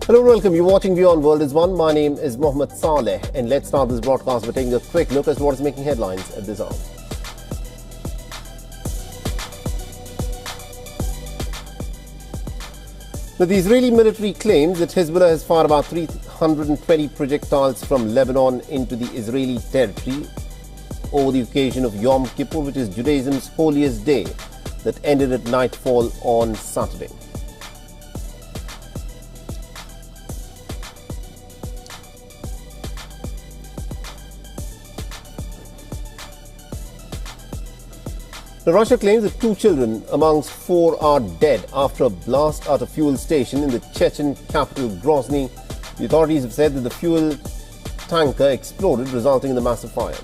Hello and welcome. You're watching Beyond World is One. My name is Mohammed Saleh, and let's start this broadcast by taking a quick look at what is making headlines at this hour. Now, the Israeli military claims that Hezbollah has fired about 320 projectiles from Lebanon into the Israeli territory over the occasion of Yom Kippur, which is Judaism's holiest day that ended at nightfall on Saturday. Now, Russia claims that 2 children amongst 4 are dead after a blast at a fuel station in the Chechen capital Grozny. The authorities have said that the fuel tanker exploded, resulting in the massive fire.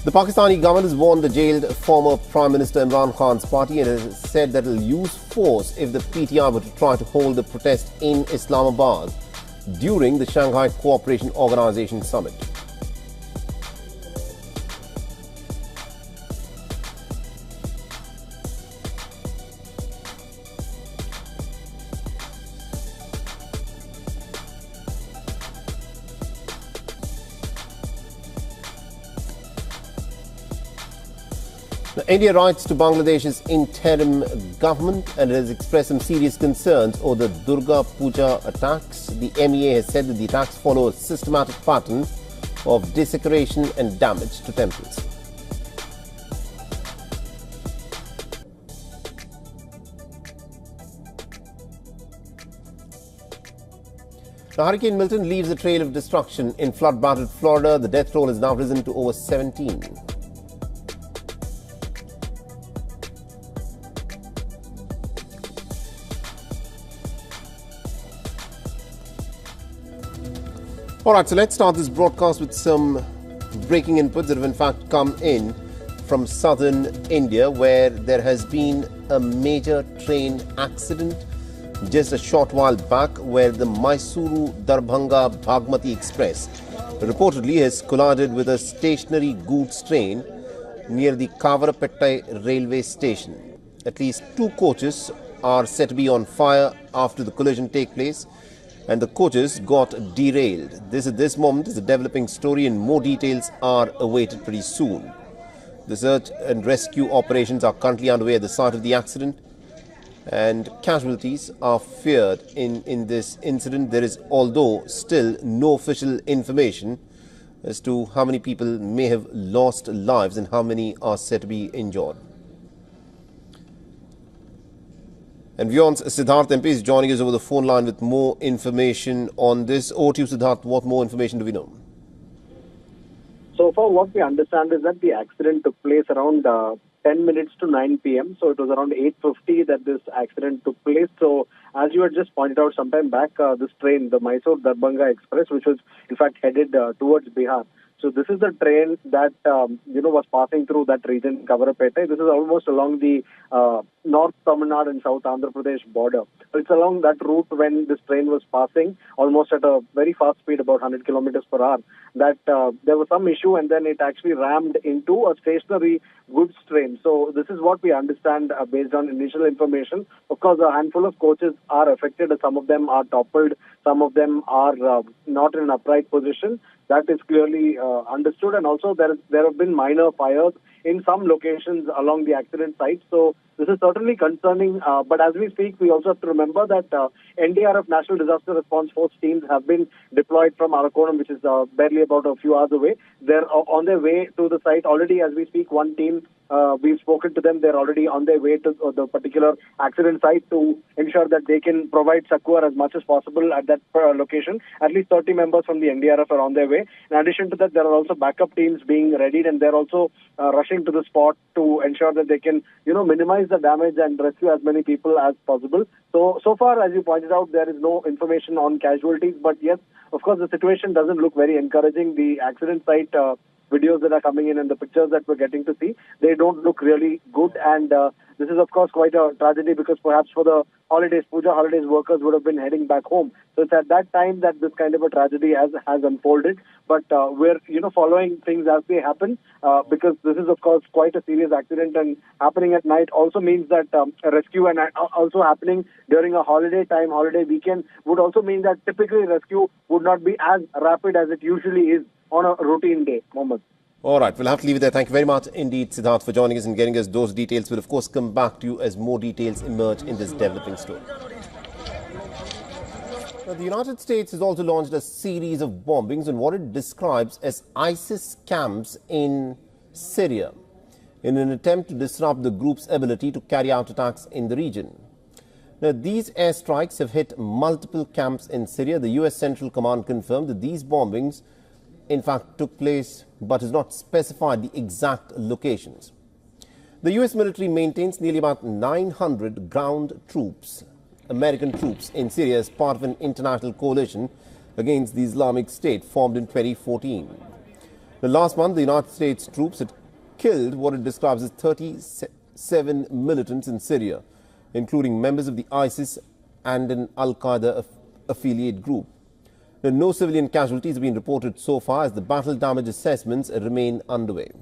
The Pakistani government has warned the jailed former Prime Minister Imran Khan's party and has said that it will use force if the PTI were to try to hold the protest in Islamabad during the Shanghai Cooperation Organization summit. Now, India writes to Bangladesh's interim government and has expressed some serious concerns over the Durga Puja attacks. The MEA has said that the attacks follow a systematic pattern of desecration and damage to temples. Now, Hurricane Milton leaves a trail of destruction in flood-battered Florida. The death toll has now risen to over 17. All right, so let's start this broadcast with some breaking inputs that have in fact come in from southern India, where there has been a major train accident just a short while back, where the Mysuru-Darbhanga Bhagmati Express reportedly has collided with a stationary goods train near the Kavarapettai railway station. At least 2 coaches are said to be on fire after the collision take place, and the coaches got derailed. This at this moment is a developing story, and more details are awaited pretty soon. The search and rescue operations are currently underway at the site of the accident, and casualties are feared in this incident. There is, although still, no official information as to how many people may have lost lives and how many are said to be injured. And Vyon's Siddharth MP is joining us over the phone line with more information on this. Over to you, Siddharth. What more information do we know? So far, what we understand is that the accident took place around 10 minutes to 9 p.m. So it was around 8:50 that this accident took place. So as you had just pointed out sometime back, this train, the Mysore-Darbhanga Express, which was in fact headed towards Bihar. So this is the train that was passing through that region, Kavarapettai. This is almost along the North Tamil Nadu and South Andhra Pradesh border. So it's along that route when this train was passing, almost at a very fast speed, about 100 kilometers per hour, that there was some issue, and then it actually rammed into a stationary goods train. So this is what we understand based on initial information. Of course, a handful of coaches are affected. Some of them are toppled. Some of them are not in an upright position. That is clearly understood. And also there have been minor fires in some locations along the accident site. So this is certainly concerning. But as we speak, we also have to remember that NDRF, National Disaster Response Force teams have been deployed from Arakonam, which is barely about a few hours away. They're on their way to the site already. As we speak, one team, we've spoken to them. They're already on their way to the particular accident site to ensure that they can provide succor as much as possible at that location. At least 30 members from the NDRF are on their way. In addition to that, there are also backup teams being readied, and they're also rushing to the spot to ensure that they can, minimize the damage and rescue as many people as possible. So far, as you pointed out, there is no information on casualties. But yes, of course, the situation doesn't look very encouraging. The accident site videos that are coming in and the pictures that we're getting to see, they don't look really good. And this is, of course, quite a tragedy because perhaps for the holidays, Puja holidays, workers would have been heading back home. So it's at that time that this kind of a tragedy has unfolded. But we're, following things as they happen because this is, of course, quite a serious accident, and happening at night also means that a rescue and also happening during a holiday time, holiday weekend would also mean that typically rescue would not be as rapid as it usually is on a routine day. Mohammed. All right, we'll have to leave it there. Thank you very much indeed, Siddharth, for joining us and getting us those details. We'll, of course, come back to you as more details emerge in this developing story. Now, the United States has also launched a series of bombings on what it describes as ISIS camps in Syria in an attempt to disrupt the group's ability to carry out attacks in the region. Now, these airstrikes have hit multiple camps in Syria. The U.S. Central Command confirmed that these bombings in fact took place but has not specified the exact locations. The U.S. military maintains nearly about 900 ground troops, American troops, in Syria as part of an international coalition against the Islamic State formed in 2014. The last month, the United States troops had killed what it describes as 37 militants in Syria, including members of the ISIS and an Al-Qaeda affiliate group. No civilian casualties have been reported so far as the battle damage assessments remain underway.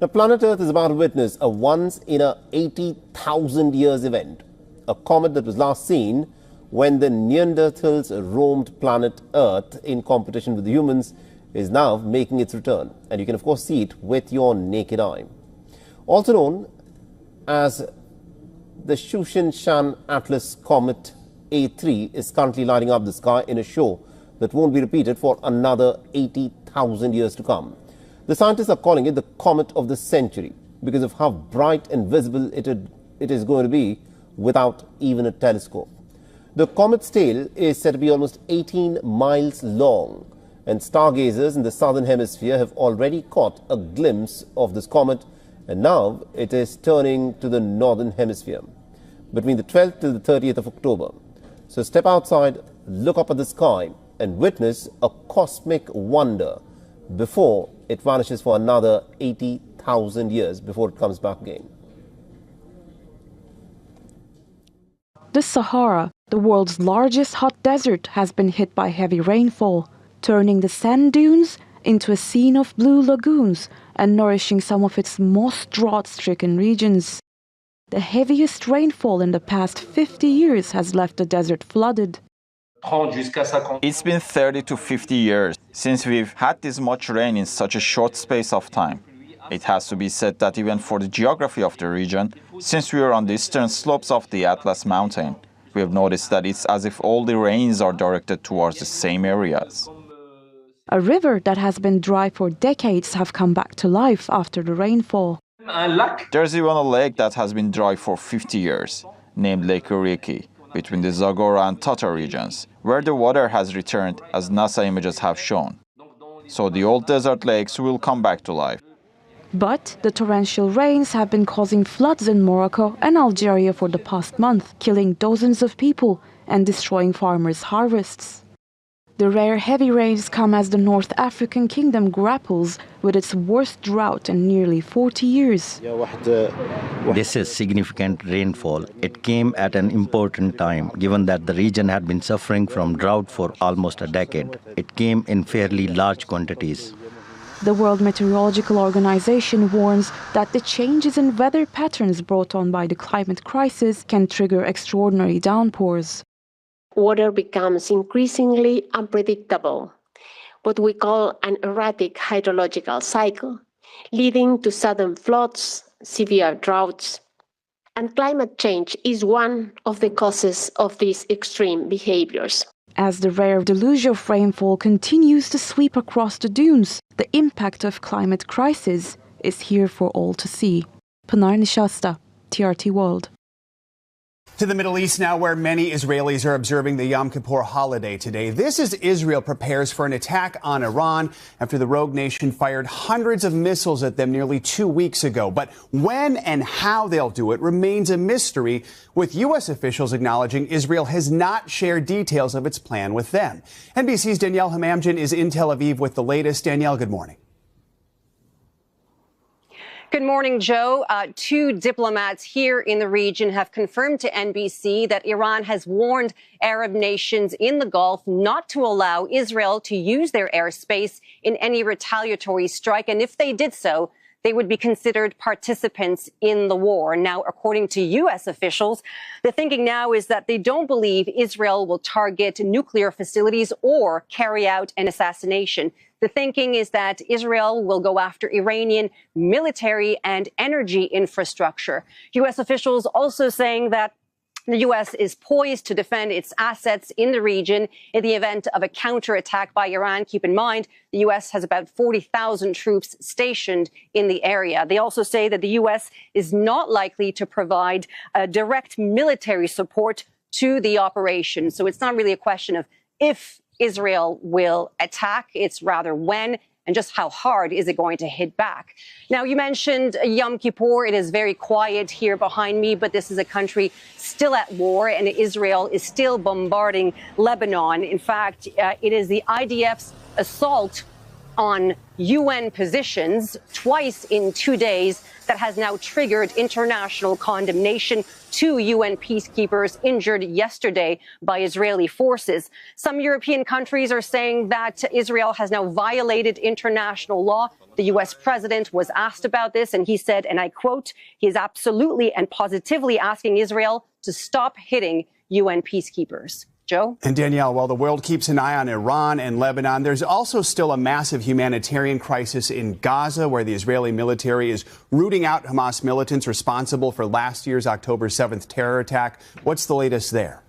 Now, planet Earth is about to witness a once-in-a-80,000 years event. A comet that was last seen when the Neanderthals roamed planet Earth in competition with the humans is now making its return. And you can, of course, see it with your naked eye. Also known as the Shushan Atlas Comet A3 is currently lighting up the sky in a show that won't be repeated for another 80,000 years to come. The scientists are calling it the Comet of the Century because of how bright and visible it is going to be without even a telescope. The comet's tail is said to be almost 18 miles long, and stargazers in the southern hemisphere have already caught a glimpse of this comet, and now it is turning to the northern hemisphere between the 12th till the 30th of October. So step outside, look up at the sky and witness a cosmic wonder before it vanishes for another 80,000 years before it comes back again. The Sahara, the world's largest hot desert, has been hit by heavy rainfall, turning the sand dunes into a scene of blue lagoons and nourishing some of its most drought-stricken regions. The heaviest rainfall in the past 50 years has left the desert flooded. It's been 30 to 50 years since we've had this much rain in such a short space of time. It has to be said that even for the geography of the region, since we are on the eastern slopes of the Atlas Mountain, we have noticed that it's as if all the rains are directed towards the same areas. A river that has been dry for decades have come back to life after the rainfall. There's even a lake that has been dry for 50 years, named Lake Uriki, between the Zagora and Tatar regions, where the water has returned as NASA images have shown. So the old desert lakes will come back to life. But the torrential rains have been causing floods in Morocco and Algeria for the past month, killing dozens of people and destroying farmers' harvests. The rare heavy rains come as the North African kingdom grapples with its worst drought in nearly 40 years. This is significant rainfall. It came at an important time, given that the region had been suffering from drought for almost a decade. It came in fairly large quantities. The World Meteorological Organization warns that the changes in weather patterns brought on by the climate crisis can trigger extraordinary downpours. Water becomes increasingly unpredictable, what we call an erratic hydrological cycle, leading to sudden floods, severe droughts. And climate change is one of the causes of these extreme behaviors. As the rare deluge of rainfall continues to sweep across the dunes, the impact of climate crisis is here for all to see. Pinar Nishasta, TRT World. To the Middle East now, where many Israelis are observing the Yom Kippur holiday today. This as Israel prepares for an attack on Iran after the rogue nation fired hundreds of missiles at them nearly 2 weeks ago. But when and how they'll do it remains a mystery, with U.S. officials acknowledging Israel has not shared details of its plan with them. NBC's Danielle Hamamdin is in Tel Aviv with the latest. Danielle, good morning. Good morning, Joe. Two diplomats here in the region have confirmed to NBC that Iran has warned Arab nations in the Gulf not to allow Israel to use their airspace in any retaliatory strike. And if they did so, they would be considered participants in the war. Now, according to U.S. officials, the thinking now is that they don't believe Israel will target nuclear facilities or carry out an assassination. The thinking is that Israel will go after Iranian military and energy infrastructure. U.S. officials also saying that the U.S. is poised to defend its assets in the region in the event of a counterattack by Iran. Keep in mind, the U.S. has about 40,000 troops stationed in the area. They also say that the U.S. is not likely to provide direct military support to the operation. So it's not really a question of if Israel will attack, it's rather when and just how hard is it going to hit back. Now, you mentioned Yom Kippur. It is very quiet here behind me, but this is a country still at war, and Israel is still bombarding Lebanon. In fact, it is the IDF's assault on UN positions twice in 2 days that has now triggered international condemnation. 2 UN peacekeepers injured yesterday by Israeli forces. Some European countries are saying that Israel has now violated international law. The U.S. president was asked about this, and he said, and I quote, he is absolutely and positively asking Israel to stop hitting UN peacekeepers. Joe? And Danielle, while the world keeps an eye on Iran and Lebanon, there's also still a massive humanitarian crisis in Gaza, where the Israeli military is rooting out Hamas militants responsible for last year's October 7th terror attack. What's the latest there?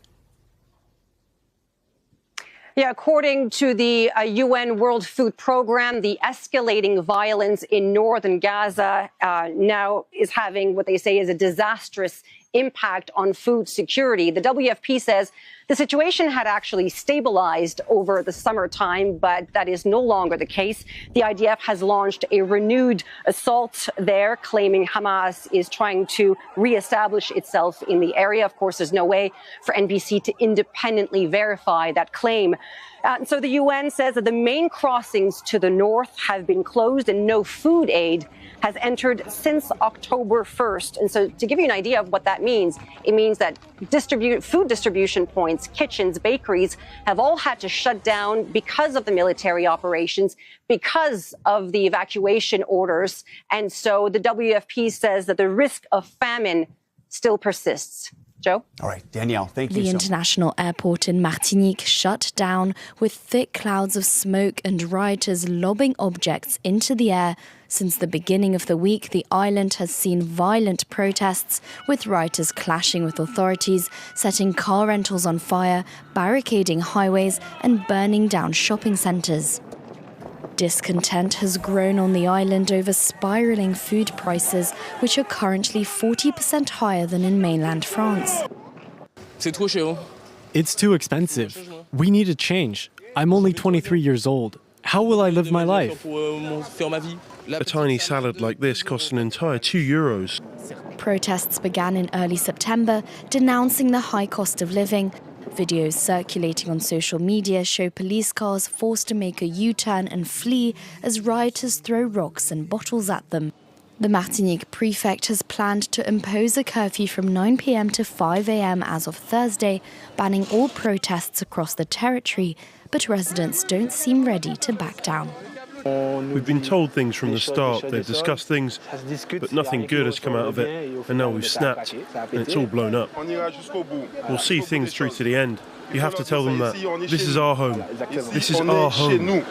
Yeah, according to the UN World Food Program, the escalating violence in northern Gaza now is having what they say is a disastrous impact on food security. The WFP says the situation had actually stabilized over the summertime, but that is no longer the case. The IDF has launched a renewed assault there, claiming Hamas is trying to reestablish itself in the area. Of course, there's no way for NBC to independently verify that claim. So the UN says that the main crossings to the north have been closed and no food aid has entered since October 1st. And so to give you an idea of what that means, it means that food distribution points, kitchens, bakeries have all had to shut down because of the military operations, because of the evacuation orders. And so the WFP says that the risk of famine still persists. Joe? All right, Danielle, thank you The so much. international airport in Martinique shut down with thick clouds of smoke and rioters lobbing objects into the air. Since the beginning of the week, the island has seen violent protests, with rioters clashing with authorities, setting car rentals on fire, barricading highways and burning down shopping centres. Discontent has grown on the island over spiralling food prices, which are currently 40% higher than in mainland France. It's too expensive. We need a change. I'm only 23 years old. How will I live my life? A tiny salad like this costs an entire €2. Protests began in early September, denouncing the high cost of living. Videos circulating on social media show police cars forced to make a U-turn and flee as rioters throw rocks and bottles at them. The Martinique prefect has planned to impose a curfew from 9 p.m. to 5 a.m. as of Thursday, banning all protests across the territory, but residents don't seem ready to back down. We've been told things from the start, they've discussed things, but nothing good has come out of it, and now we've snapped, and it's all blown up. We'll see things through to the end. You have to tell them that this is our home. This is our home.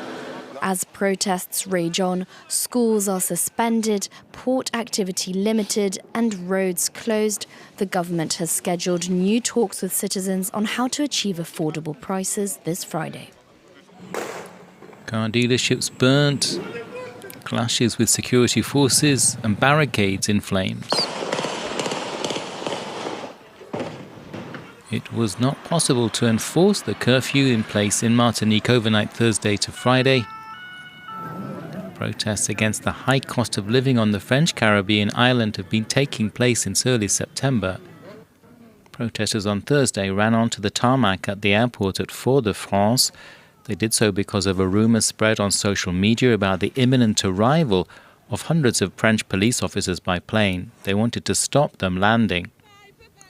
As protests rage on, schools are suspended, port activity limited, and roads closed. The government has scheduled new talks with citizens on how to achieve affordable prices this Friday. Car dealerships burnt, clashes with security forces, and barricades in flames. it was not possible to enforce the curfew in place in Martinique overnight Thursday to Friday. Protests against the high cost of living on the French Caribbean island have been taking place since early September. Protesters on Thursday ran onto the tarmac at the airport at Fort-de-France. They did so because of a rumour spread on social media about the imminent arrival of hundreds of French police officers by plane. They wanted to stop them landing.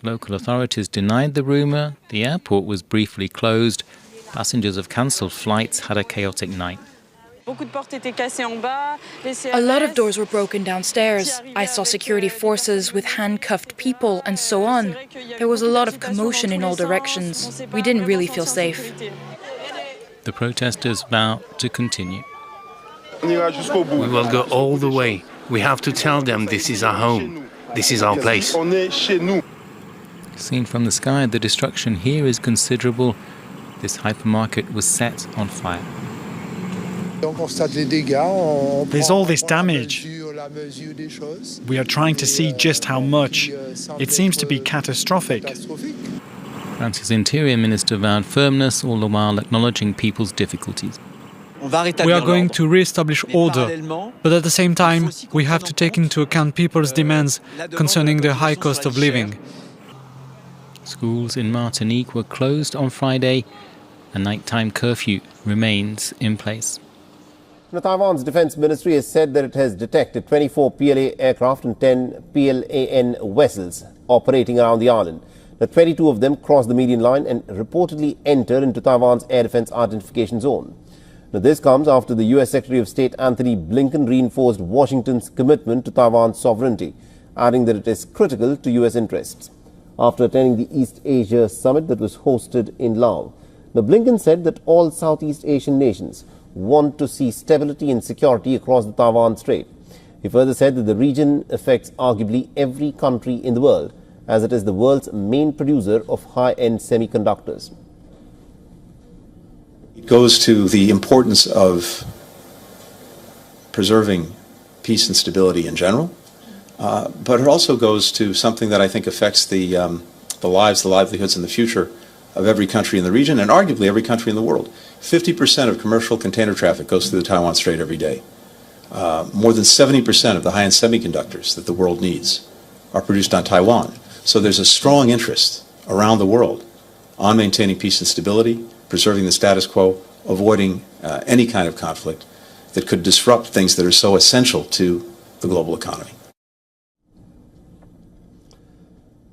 Local authorities denied the rumour. The airport was briefly closed. Passengers of cancelled flights had a chaotic night. A lot of doors were broken downstairs. I saw security forces with handcuffed people and so on. There was a lot of commotion in all directions. We didn't really feel safe. The protesters vow to continue. We will go all the way. We have to tell them this is our home. This is our place. Seen from the sky, the destruction here is considerable. This hypermarket was set on fire. There's all this damage. We are trying to see just how much. It seems to be catastrophic. France's Interior Minister vowed firmness, all the while acknowledging people's difficulties. We are going to re-establish order, but at the same time, we have to take into account people's demands concerning the high cost of living. Schools in Martinique were closed on Friday. A nighttime curfew remains in place. Now, Taiwan's defense ministry has said that it has detected 24 PLA aircraft and 10 PLAN vessels operating around the island. Now, 22 of them crossed the median line and reportedly entered into Taiwan's air defense identification zone. Now, this comes after the U.S. Secretary of State Antony Blinken reinforced Washington's commitment to Taiwan's sovereignty, adding that it is critical to U.S. interests. After attending the East Asia summit that was hosted in Laos, now, Blinken said that all Southeast Asian nations want to see stability and security across the Taiwan Strait. He further said that the region affects arguably every country in the world, as it is the world's main producer of high-end semiconductors. It goes to the importance of preserving peace and stability in general, but it also goes to something that I think affects the lives, the livelihoods, and the future of every country in the region, and arguably every country in the world. 50% of commercial container traffic goes through the Taiwan Strait every day. More than 70% of the high-end semiconductors that the world needs are produced on Taiwan. So there's a strong interest around the world on maintaining peace and stability, preserving the status quo, avoiding any kind of conflict that could disrupt things that are so essential to the global economy.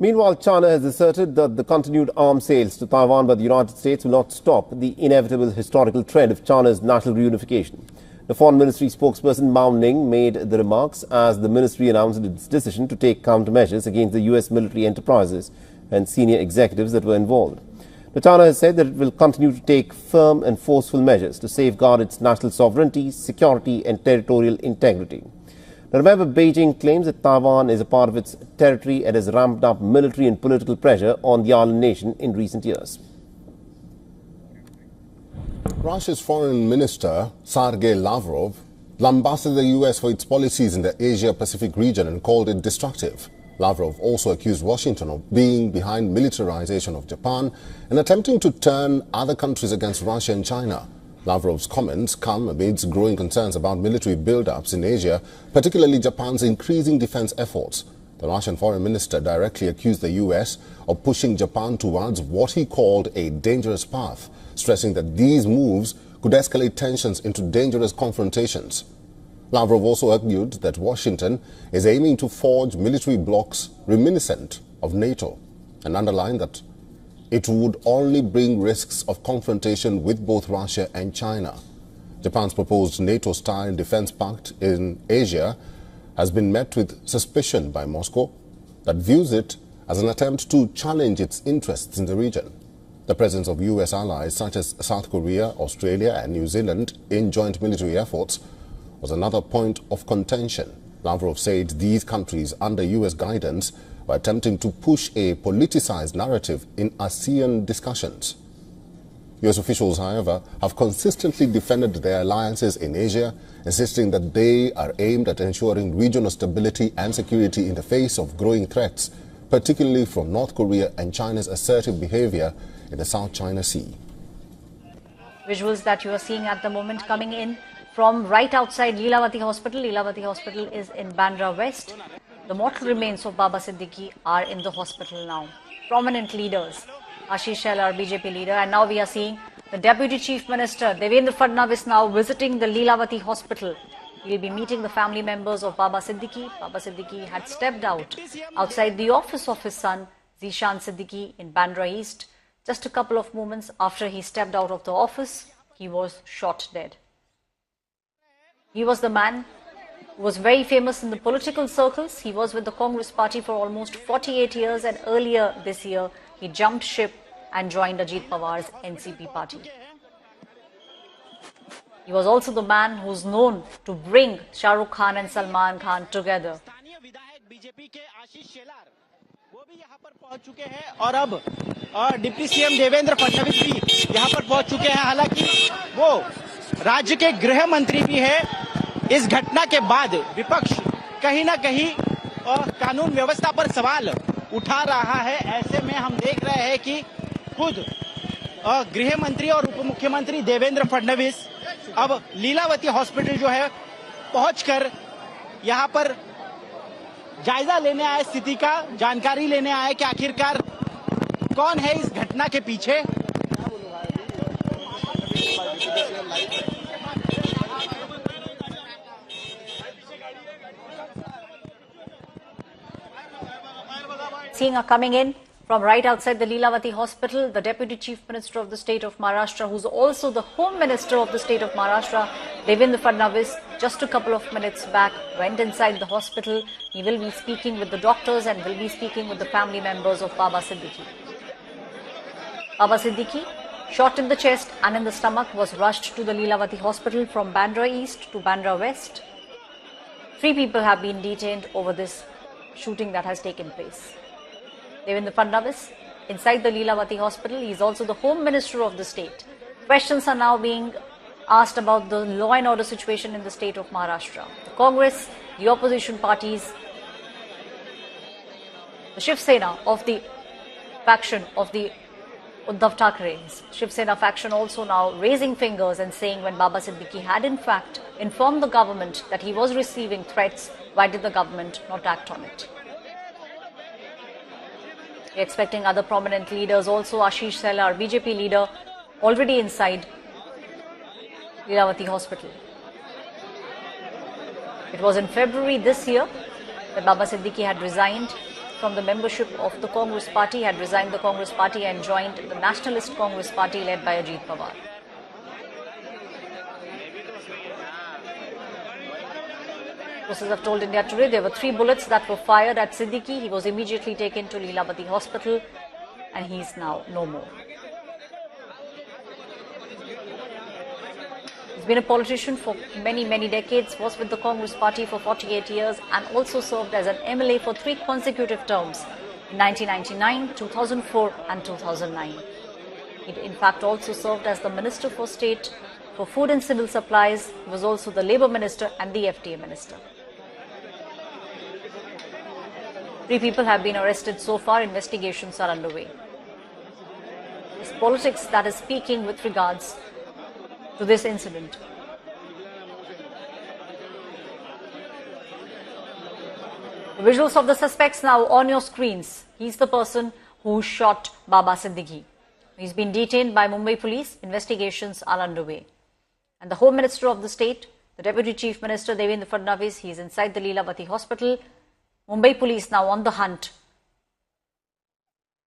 Meanwhile, China has asserted that the continued arms sales to Taiwan by the United States will not stop the inevitable historical trend of China's national reunification. The Foreign Ministry spokesperson Mao Ning made the remarks as the ministry announced its decision to take countermeasures against the U.S. military enterprises and senior executives that were involved. The China has said that it will continue to take firm and forceful measures to safeguard its national sovereignty, security and territorial integrity. Now, remember, Beijing claims that Taiwan is a part of its territory and has ramped up military and political pressure on the island nation in recent years. Russia's Foreign Minister Sergei Lavrov lambasted the U.S. for its policies in the Asia-Pacific region and called it destructive. Lavrov also accused Washington of being behind militarization of Japan and attempting to turn other countries against Russia and China. Lavrov's comments come amidst growing concerns about military build-ups in Asia, particularly Japan's increasing defense efforts. The Russian foreign minister directly accused the U.S. of pushing Japan towards what he called a dangerous path, stressing that these moves could escalate tensions into dangerous confrontations. Lavrov also argued that Washington is aiming to forge military blocs reminiscent of NATO and underlined that it would only bring risks of confrontation with both Russia and China. Japan's proposed NATO-style defense pact in Asia has been met with suspicion by Moscow that views it as an attempt to challenge its interests in the region. The presence of U.S. allies such as South Korea, Australia and New Zealand in joint military efforts was another point of contention. Lavrov said these countries under U.S. guidance were attempting to push a politicized narrative in ASEAN discussions. U.S. officials, however, have consistently defended their alliances in Asia, insisting that they are aimed at ensuring regional stability and security in the face of growing threats particularly from North Korea and China's assertive behavior in the South China Sea. Visuals that you are seeing at the moment coming in from right outside Lilavati Hospital. Lilavati Hospital is in Bandra West. The mortal remains of Baba Siddiqui are in the hospital now. Prominent leaders, Ashish Shelar, BJP leader, and now we are seeing the Deputy Chief Minister Devendra Fadnavis now visiting the Lilavati Hospital. He will be meeting the family members of Baba Siddiqui. Baba Siddiqui had stepped out outside the office of his son Zishan Siddiqui in Bandra East. Just a couple of moments after he stepped out of the office, he was shot dead. He was the man who was very famous in the political circles. He was with the Congress party for almost 48 years, and earlier this year he jumped ship and joined Ajit Pawar's NCP party. He was also the man who's known to bring Shah Rukh Khan and Salman Khan together. पहुंच चुके हैं और अब deputy CM Devendra Fadnavis भी यहां पर पहुंच चुके हैं। हालांकि वो राज्य के गृह मंत्री भी है। इस घटना के बाद विपक्ष कहीं ना कहीं कानून व्यवस्था पर सवाल उठा रहा है। ऐसे में हम देख रहे हैं कि खुद गृह मंत्री और उप मुख्यमंत्री देवेंद्र फडणवीस अब लीलावती हॉस्पिटल जो है पहुंचकर यहां पर जायजा लेने आए, स्थिति का जानकारी लेने आए कि आखिरकार कौन है इस घटना के पीछे। Seeing are coming in from right outside the Lilavati Hospital, the Deputy Chief Minister of the state of Maharashtra, who's also the Home Minister of the state of Maharashtra, Devendra Fadnavis, just a couple of minutes back went inside the hospital. He will be speaking with the doctors and will be speaking with the family members of Baba Siddiqui. Baba Siddiqui, shot in the chest and in the stomach, was rushed to the Lilavati Hospital from Bandra East to Bandra West. 3 people have been detained over this shooting that has taken place. Devendra Fadnavis, inside the Lilavati Hospital, he is also the Home Minister of the state. Questions are now being asked about the law and order situation in the state of Maharashtra. The Congress, the opposition parties, the Shiv Sena of the faction of the Uddhav Thackeray's Shiv Sena faction also now raising fingers and saying when Baba Siddiqui had in fact informed the government that he was receiving threats, why did the government not act on it? We're expecting other prominent leaders also. Ashish Shelar, BJP leader, already inside Lilavati Hospital. It was in February this year that Baba Siddiqui had resigned from the membership of the Congress party, had resigned the Congress party and joined the Nationalist Congress party led by Ajit Pawar. Sources have told India Today there were 3 bullets that were fired at Siddiqui. He was immediately taken to Lilavati Hospital and he is now no more. He's been a politician for many decades, was with the Congress party for 48 years and also served as an MLA for 3 consecutive terms in 1999, 2004 and 2009. He in fact also served as the Minister for State for Food and Civil Supplies. He was also the Labour Minister and the FTA Minister. 3 people have been arrested so far. Investigations are underway. It's politics that is speaking with regards to this incident. The visuals of the suspects now on your screens. He's the person who shot Baba Siddiqui. He's been detained by Mumbai police. Investigations are underway. And the Home Minister of the state, the Deputy Chief Minister Devendra Fadnavis, he's inside the Lilavati Hospital. Mumbai police now on the hunt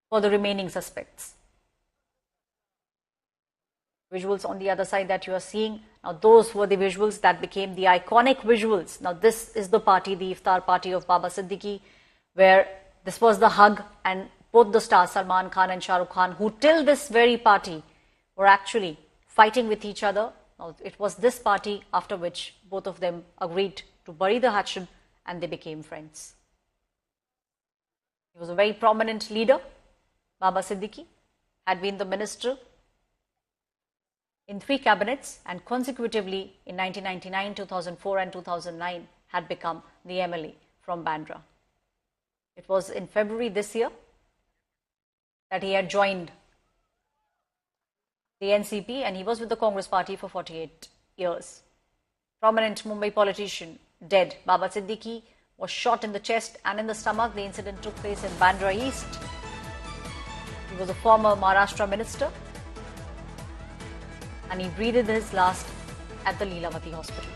for the remaining suspects. Visuals on the other side that you are seeing. Now those were the visuals that became the iconic visuals. Now this is the party, the Iftar party of Baba Siddiqui, where this was the hug, and both the stars Salman Khan and Shah Rukh Khan, who till this very party were actually fighting with each other. Now it was this party after which both of them agreed to bury the hatchet and they became friends. He was a very prominent leader. Baba Siddiqui had been the minister in 3 cabinets and consecutively in 1999, 2004 and 2009 had become the MLA from Bandra. It was in February this year that he had joined the NCP, and he was with the Congress party for 48 years. Prominent Mumbai politician dead. Baba Siddiqui was shot in the chest and in the stomach. The incident took place in Bandra East. He was a former Maharashtra minister, and he breathed his last at the Lilavati hospital.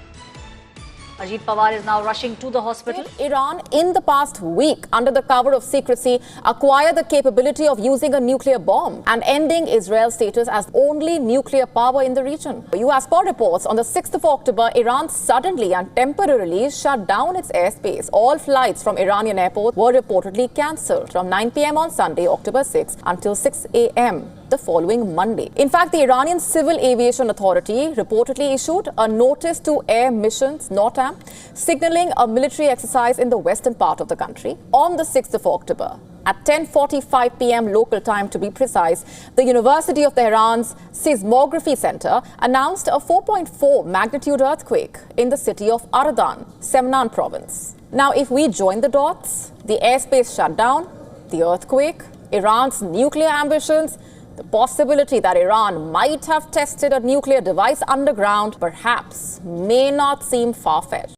Ajit Pawar is now rushing to the hospital. Iran, in the past week, under the cover of secrecy, acquired the capability of using a nuclear bomb and ending Israel's status as only nuclear power in the region. As per reports, on the 6th of October, Iran suddenly and temporarily shut down its airspace. All flights from Iranian airports were reportedly cancelled from 9 p.m. on Sunday, October 6, until 6 a.m. the following Monday. In fact, the Iranian Civil Aviation Authority reportedly issued a notice to Air Missions, NOTAM, signaling a military exercise in the western part of the country. On the 6th of October, at 10:45 p.m. local time to be precise, the University of Tehran's Seismography Center announced a 4.4 magnitude earthquake in the city of Aradan, Semnan province. Now, if we join the dots, the airspace shut down, the earthquake, Iran's nuclear ambitions, the possibility that Iran might have tested a nuclear device underground perhaps may not seem far-fetched.